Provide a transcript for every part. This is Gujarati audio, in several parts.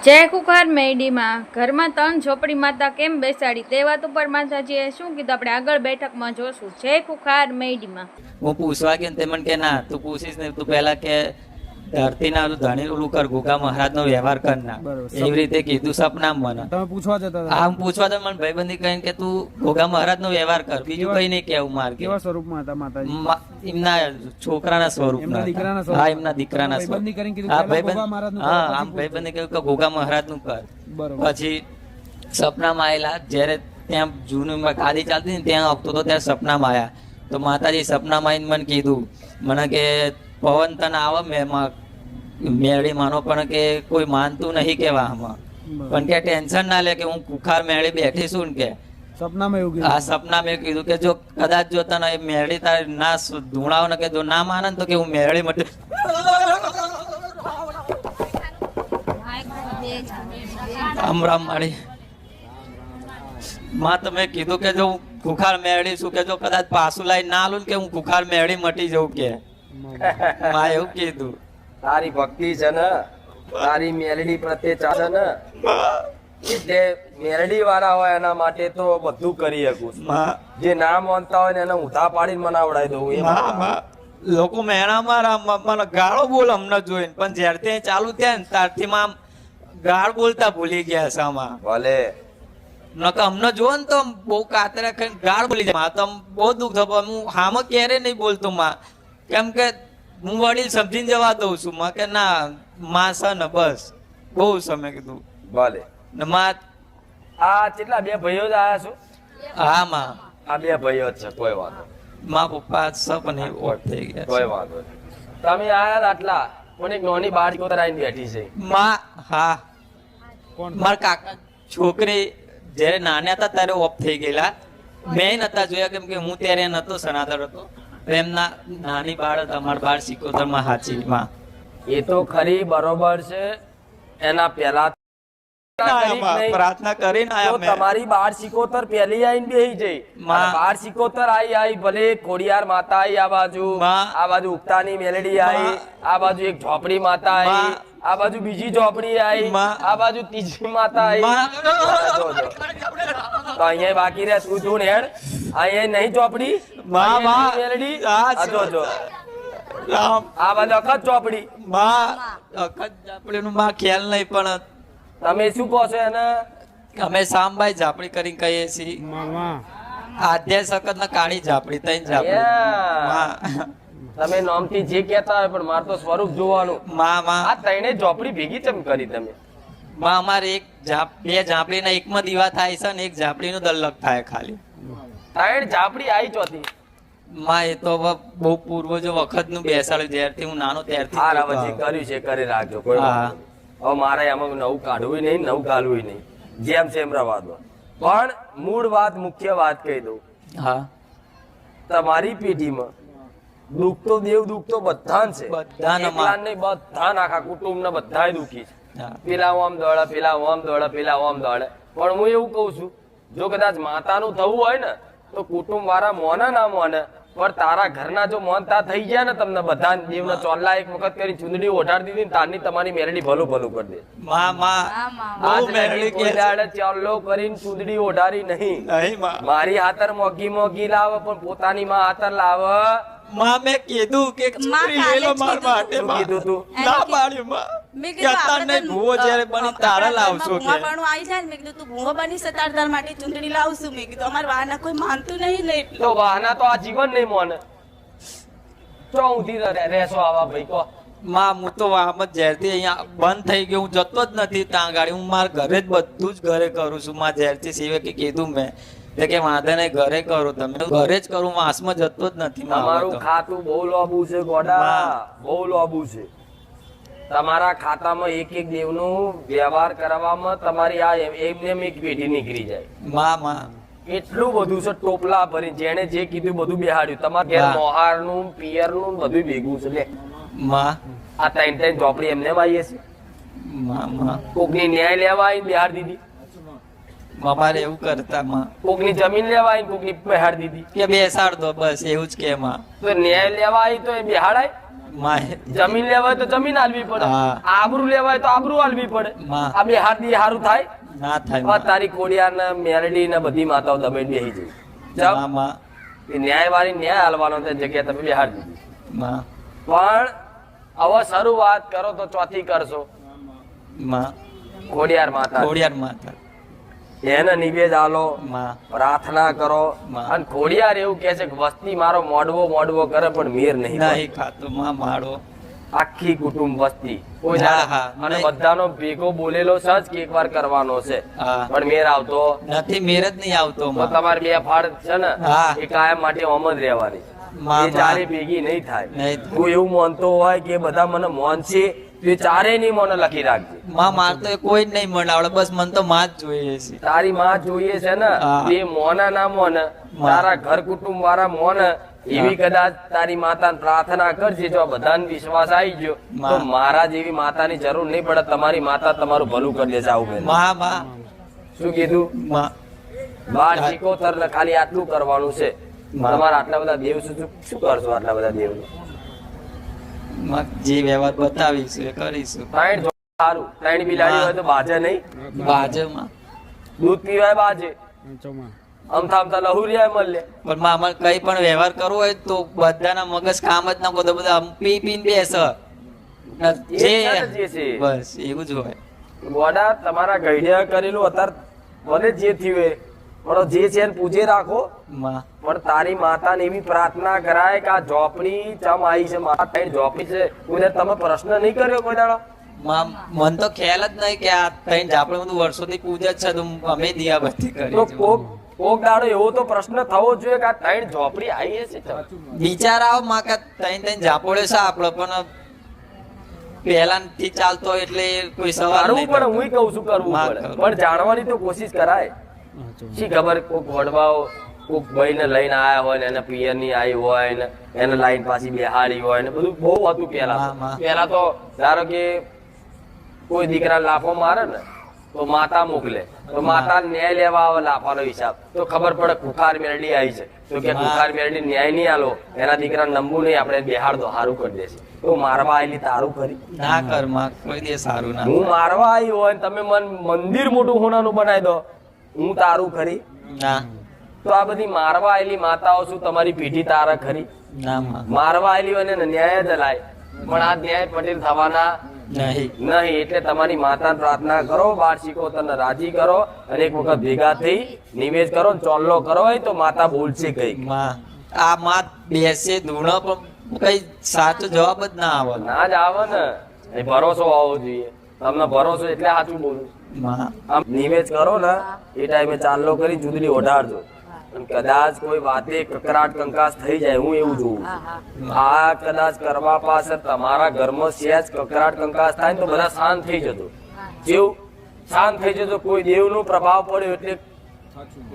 જય કુખાર મેડીમાં ઘરમાં ત્રણ ઝોપડી માતા કેમ બેસાડી તે વાત ઉપર માતાજીએ શું કીધું આપણે આગળ બેઠકમાં જોશું. જય કુખાર મેડીમાં હું પૂછવા કે તે મને કે ના તું પૂછીશ ને તું પહેલા કે ધરતીના ધણી ઓલું કર ગોગા મહારાજનો વ્યવહાર કર ના એવી રીતે કીધું સપનામાં મને તમે પૂછવા જતા હતા આમ પૂછવા તો મને ભાઈબંધી કહીને કે તું ગોગા મહારાજનો વ્યવહાર કર બીજું કઈ નહીં કેવું માર કે કેવા સ્વરૂપમાં હતા માતાજી? એમના છોકરાના સ્વરૂપમાં એમના દીકરાના હતા. હા એમના દીકરાના ભાઈબંધી કરીને કીધું હા પહેલા ગોગા ભાઈબંધ મહારાજનું હા કર, આમ ભાઈબંધી કહ્યું કે ગોગા મહારાજનું કર. બરોબર. પછી સપનામાં આવેલા જ્યારે ત્યાં જૂનું ગાદી ચાલતી ને ત્યાં આવતો તો ત્યારે સપનામાં આવ્યા તો માતાજી સપનામાં આવીને મને કીધું મને કે પવન તને આવે મેળી માનો પણ કે કોઈ માનતું નહીં કેવા આમાં પણ કે ટેન્શન ના લે કે હું કુખાર મેળી બેઠી છું ને કે સપનામાં એવું આ કીધું? સપનામાં એવું કીધું કે જો કદાચ જો તને એ મેળી તારે ના ધૂણાવ ને કે જો ના માને ને તો કે હું મેળી મટી રામ માળી માં તમે કીધું કે જો હું કુખાર મેળી છું કે જો કદાચ પાછું લાઈ ના આલું ને કે હું કુખાર મેળી મટી જવું કે માં એવું કીધું. તારી ભક્તિ છે ને તારી મેલડી પ્રત્યે ચાલે ને એટલે મેલડી વાળા હોય એના માટે તો બધું કરી શકું. માં જે ના માનતા હોય ને એને ઊંધા પાડીને મનાવડાવી દઉં એ માં લોકો મેણા મારા મને ગાળો બોલ અમને જોઈને પણ જ્યારથી ચાલુ થયા ને ત્યારથી માં ગાળ બોલતા ભૂલી ગયા છે આમાં. ભલે નકર અમને જો ને તો બહુ કાતરા ખાઈને ગાળ બોલી જાય માં તો બહુ દુઃખ થયું હું હામ ક્યારે નહીં બોલતો માં કેમ કે હું વડીલ સમજીને જવા દઉં છું માં કે ના માં છે ને બસ બહુ સમય કીધું ભલે ને માં આ કેટલા બે ભાઈઓ જ આયા છો? હા માં આ બે ભાઈઓ જ છે, કોઈ વાંધો માં પપ્પા છે પણ એ ઓટ થઈ ગયા કોઈ છે. વાંધો નહીં. તમે આયા આટલા પણ એક નાની બાળકી ઉતર આવીને બેઠી છે. માં હા કોણ? મારા કાકા છોકરી જયારે નાના હતા ત્યારે ઓફ થઈ ગયેલા મેં નતા જોયા કેમ કે હું ત્યારે નતો સનાતર હતો એમના નાની બાળ હતા અમારા બાળ સિકોતર માં હાચી માં એ તો ખરી બરોબર છે એના પહેલા પ્રાર્થના કરીને તો આયા મેં. તમારી બાર સિકોતર પહેલી આઈને બેહી જઈ માં. બાર સિકોતર આઈ ભલે ખોડિયાર માતા આઈ આ બાજુ માં. આ બાજુ ઉગતાની મેલડી આઈ માં. આ બાજુ એક ઝોપડી માતા આઈ માં. આ બાજુ બીજી ઝોપડી આઈ માં. આ બાજુ ત્રીજી માતા આઈ માં. જો, જો. તો અહીંયા બાકી રહે તું તું હેડ અહીંયા નહીં ઝોપડી માં, અહીંયા માં. મેલડી આ આ જો જો રામ આ બાજુ અખત ઝોપડી માં અખત ઝાપડીનું માં ખ્યાલ નહીં પણ તમે શું કહો છો એને અમે સામભાઈ ઝાપડી કરીને કહીએ છીએ મામા આધ્યાય સખત ને કાળી ઝાપડી ત્રણ ઝાપડી Yeah. માં તમે નામથી જે કહેતા હોય પણ મારે તો સ્વરૂપ જોવાનું માં માં આ ત્રણે ઝોપડી ભેગી ચમ કરી તમે માં અમારે એક બે ઝાપડીના એકમાં દીવા થાય છે ને એક ઝાપડીનું દલ્લક થાય ખાલી ત્રણ ઝાપડી આવી ચોથી માં એ તો હવે બહુ પૂર્વજો વખતનું બેસાડ્યું જ્યારથી હું નાનો ત્યારથી આ જોતો રાવજી આવું. કર્યું છે કરી રાખજો કોઈ હા. વાંધો નહીં. હવે મારે એમાં નવું કાઢવું નહીં નવું ગાલવું નહીં જેમ છે એમ રવા દો પણ મૂળ વાત મુખ્ય વાત કહી દઉં હા તમારી પેઢીમાં દુઃખ તો દેવ દુઃખ તો બધા છે બધાને માં. એકલા નહીં બધા આખા કુટુંબ ને બધા દુઃખી છે હા. પેલા ઓમ દોડે પેલા ઓમ દોડે પેલા ઓમ દોડે પણ હું એવું કઉ છું જો કદાચ માતાનું થવું હોય ને તો કુટુંબ વાળા મોને ના મોને પણ તારા ઘરના જો મોનતા થઈ ગયા ને તમને બધા દેવને ચોલ્લા એક વખત કરી ચૂંદડી ઓઢાડી દીધી ને તારની તમારી મેરડી ભલું ભલું કરી દે માં માં બહુ આજ મેળવી લગી કોઈ દાડે ચોલ્લો કરીને ચૂંદડી ઓઢાડી નહીં નહીં માં મારી હાતર મોગી મોગી લાવે પણ પોતાની માં હાતર લાવે માં મેં કીધું કે છોકરી લઈ લો માર માટે શું માં. કીધું તું ના પાડ્યું માં મેં કે કીધું અત્યારે આપણે નહીં ભૂવો જ્યારે બની તારા લાવશો કે ભૂવાપણું આવી જાય ને મેં કીધું તું ભૂવો બની સતાર તાર માટે ચૂંટણી લાવશું મેં કીધું અમારા વાના કોઈ માનતું નહીં ને એટલે. તો વાહના તો આ જીવન નહીં મોને ચો ઊંધી રહેશો આવા ભાઈ કો માં હું તો આમ જ જ્યારથી અહીંયા બંધ થઈ ગયો હું જતો જ નથી ત્યાં ગાડી હું મારા ઘરે જ બધું જ ઘરે કરું છું માં જ્યારથી સેવકે કીધું મેં એટલે કે વાંધો નહીં ઘરે કરો તમે ઘરે જ કરું માસમાં જતો જ નથી માં હવે તમારું તો. ખાતું બહુ લોબુ છે ગોડા વાહ. બહુ લોબુ છે તમારા ખાતામાં એક એક દેવનું વ્યવહાર કરવામાં તમારી આ એમને એમ એક પેઢી નીકળી જાય માં એટલું બધું છે ટોપલા ભરી જેને જે કીધું બધું બેહાડ્યું તમારા ઘેર વાહ. મોહારનું પિયરનું બધું ભેગું છે લે માં આ ત્રણ ત્રણ ઝોપડી એમને આવીએ છે માં કોકની ન્યાય લેવા આવીને બિહાર દીધી અમારે એવું કરતા માં કોકની જમીન લેવા આવીને કોકની બિહાર દીધી કે બેસાડ દો બસ એવું જ કે માં તો ન્યાય લેવા આવી તો એ બિહાડાય માં જમીન લેવાય તો જમીન આલવી પડે, હા. આબરૂ લેવાય તો આબરૂ આલવી પડે. માં. આ બે હાથ દી હારું થાય? ના થાય આ માં. તારી ખોડિયાર ને મેરડી ને બધી માતાઓ દબાઈને બેહી જઈ. ચમ? માં, માં, એ ન્યાયવાળી ન્યાય હાલવાનો તે જગ્યાએ તમે બેહાડી દીધી. માં, પણ હવે શરૂઆત કરો તો ચોથી કરશો. માં. ખોડિયાર માતા ખોડિયાર માતા. એને નિવેદ આલો, માં, પ્રાર્થના કરો. માં. અને ખોડિયાર એવું કે છે કે વસ્તી મારો મોડવો કરે પણ મેર નહીં પડે. નહીં ખાતો માં માળો. આખી કુટુંબ વસ્તી કોઈ હા, દાડે. હા. અને નહીં. બધાનો ભેગો બોલેલો સજ કે એકવાર કરવાનો છે, હા. પણ મેર આવતો નથી, મેર જ નહીં આવતો તો માં. તમારે બે ફાડ છે ને હા. એ કાયમ માટે ઓમ જ રહેવાની. માં, એ ચારે ભેગી નહીં થાય. નહીં થાય. તું એવું માનતો હોય કે બધા મને માનશે તો એ ચારે નહીં મને લખી રાખજે. માં મારતો એ કોઈ જ નહીં મને આવડે, બસ મને તો માં જ જોઈએ છે. તારી માં જોઈએ છે ને હા. એ મોના ના મોને, તારા ઘર કુટુંબ વાળા મોને એવી કદાચ તારી માતાને પ્રાર્થના કરજે. જો બધાને વિશ્વાસ આવી ગયો તો માં. મારા જેવી માતાની જરૂર નહીં પડે. તમારી માતા તમારું ભલું કરી દેશે. આવું બેન માં, માં, શું કીધું? માં. 12 સિકોતર ને ખાલી આટલું કરવાનું છે. માં. તમારા આટલા બધા દેવ શું કરશો? આટલા બધા દેવ માં જે વ્યવહાર બતાવીશું એ કરીશું. ત્રણ સારું. ત્રણ બિલાડી હોય તો બાજે નહીં. બાજુમાં દૂધ પીવાય બાજે, ચોમાં અમથા અમથા લહુરિયા મળે. પણ માં અમારે કઈ પણ વ્યવહાર કરવો હોય તો બધાના મગજ કામ જ ના કરતો, બધા આમ પી પીને બેસે. જે જે છે. બસ એવું જ હોય. ગોડા તમારા ગઈઢિયા કરેલું અત્યારે ભલે જે થયું એ, પણ જે છે એને પૂજે રાખો. માં, પણ તારી માતાને એવી પ્રાર્થના કરાય કે આ ઝોપડી ચમ આવી છે, મારા ત્રણ ઝોપડી છે. કોઈ દાડો તમે પ્રશ્ન નહીં કર્યો કોઈ દાડો? માં મન તો ખ્યાલ જ નહીં કે આ ત્રણ આપણે બધું વર્ષોથી પૂજા જ છે, તો અમે દિયાબત્તી તો કરી કોક દાડો એવો તો પ્રશ્ન થવો જોઈએ કે આ ત્રણ ઝોપડી આવી છે ચમ? વિચાર આવો માં કે ત્રણ ત્રણ જાપોડે છે આપડે, પણ પહેલા થી ચાલતો હોય એટલે કોઈ સવાલ કરવું નહીં પડે. થતો. હું કહું છું કરવું માં પડે, કરવું. પણ જાણવાની તો કોશિશ કરાય. શી ખબર કોક વડવાઓ કોક ભાઈને લઈને આયા હોય ને એને પિયર ની આવી હોય ને એને લાઈન પાછી બેહાડી હોય ને બધું બહુ હતું પેલા. માં. પેલા તો ધારો કે કોઈ દીકરા લાફો મારે ને તો માતા મોકલે, તો માતા ન્યાય લેવા આવે લાફાનો હિસાબ. તો ખબર પડે કુખાર મેરડી આવી છે, તો કે કુખાર મેરડી ન્યાય નહીં આલો, એના દીકરા નંબુ નહીં, આપણે બેહાડ દો, સારું કરી દેશે. તો મારવા આવેલી તારું કરી. ના કર માં, કોઈ દે સારું ના. હું મારવા આવી હોય ને તમે મંદિર મોટું હોનાનું બનાવી દો, હું તારું ખરી? ના, તો આ બધી મારવા આવેલી માતાઓ શું તમારી પીઠી તારા ખરી? ના માં, મારવા આવેલી હોય ને ન્યાય જ લાય, પણ આ ન્યાય પટેલ થવાના નહીં. નહીં. એટલે તમારી માતાને પ્રાર્થના કરો, 12 સિકોતરને રાજી કરો અને એક વખત ભેગા થઈ નિવેદ કરો ને ચોલ્લો કરો હોય તો માતા બોલશે કઈ. માં આ માં બેસે ધૂણો પણ કઈ સાચો જવાબ જ ના આવે. ના જ આવે ને, એ ભરોસો આવવો જોઈએ. તમને ભરોસો એટલે સાચું બોલું. માં, આમ નિવેદ કરો ને એ ટાઈમે ચાલ્લો કરી ચૂંદડી ઓઢાડજો. અને કદાચ કોઈ વાતે કકરાટ કંકાસ થઈ જાય, હું એવું જોઉં છું. આ કદાચ કરવા પાછળ તમારા ઘરમાં સહેજ કકરાટ કંકાસ થાય ને તો બધા શાંત થઈ જતો. જેવું શાંત થઈ જતો, કોઈ દેવનો પ્રભાવ પડ્યો એટલે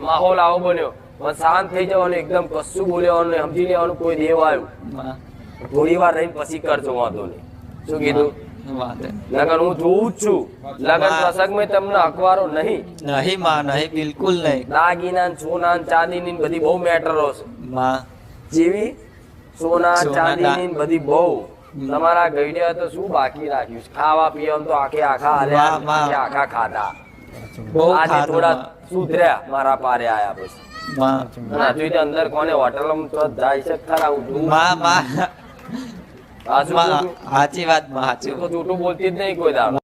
માહોલ આવો બન્યો. પણ શાંત થઈ જવાનું, એકદમ કશું બોલેવાનું નહીં, સમજી લેવાનું કોઈ દેવ આવ્યું. માં થોડી વાર રહીને પછી કરજો, વાંધો નહીં. શું કીધું? વાત લગન હું જોઉં જ છું. લગન પ્રસંગમાં તમને અખબારો નહીં. નહીં માં, નહીં, બિલકુલ નહીં. દાગીના ને સોના ને ચાંદીની ને બધી બહુ મેટરો છે. માં, જેવી સોના સોના, ચાંદીની ને બધી બહુ. તમારા ગઈડે તો શું બાકી રાખ્યું છે? ખાવા પીવાનું તો આખા હાલ્યા, વાહ, વાહ. આખા ખાધા. બહુ આજે ખાધું થોડા માં. સુધર્યા મારા પારે આયા પછી. માં, અને હજુ તો અંદર કોને હોટલમાં તો જાય છે ખરા? હું જોઉં. માં, માં, સાચું માં, બોલું? સાચી વાત માં, હું સાચું. તો જૂઠું બોલતી જ નહીં કોઈ દાડો.